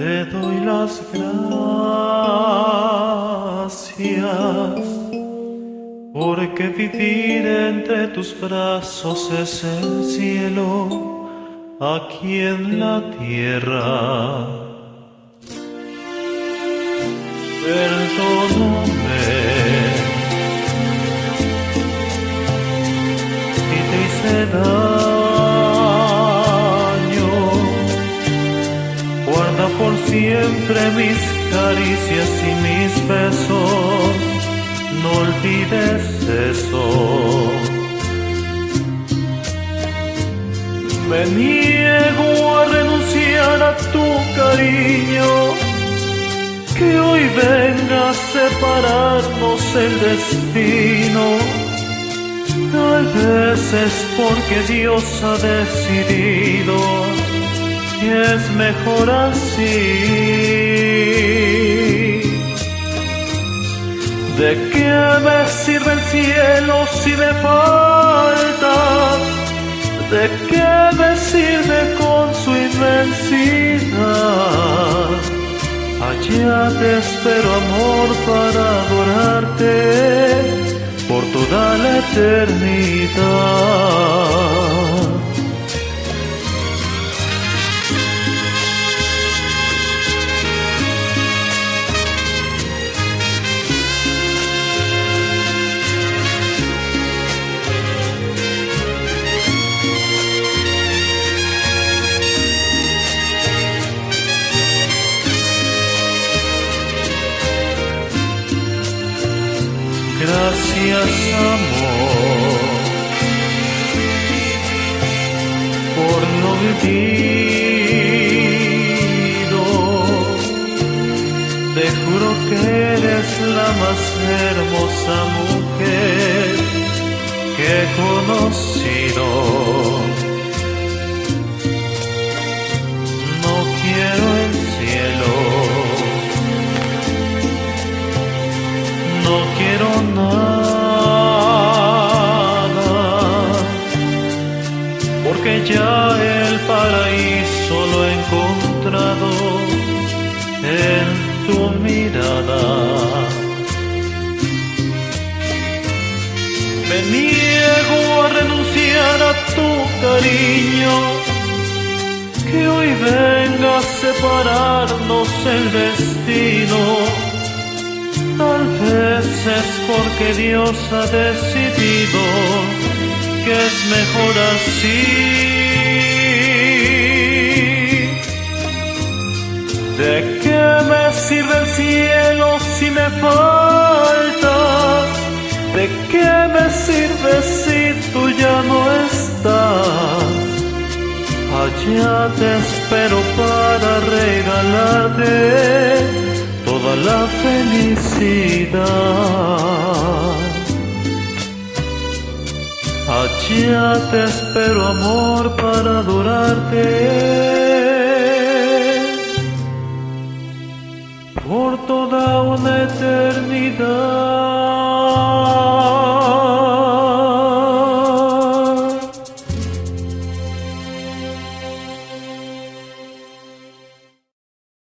Te doy las gracias, porque vivir entre tus brazos es el cielo aquí en la tierra. Perdóname si te hice daño. Guarda por siempre mis caricias y mis besos, no olvides eso. Me niego a renunciar a tu cariño, que hoy venga a separarnos el destino. Tal vez es porque Dios ha decidido que es mejor así. ¿De qué me sirve el cielo si me faltas? ¿De qué me sirve con su inmensidad? Allá te espero, amor, para adorarte por toda la eternidad. Gracias, amor, por lo vivido. Te juro que eres la más hermosa mujer que he conocido. No quiero el cielo, no quiero nada, porque ya el paraíso lo he encontrado en tu mirada. Me niego a renunciar a tu cariño, que hoy venga a separarnos el destino. Tal vez es porque Dios ha decidido que es mejor así. ¿De qué me sirve el cielo si me faltas? ¿De qué me sirve si tú ya no estás? Allá te espero para regalarte toda la felicidad. Allá te espero, amor, para adorarte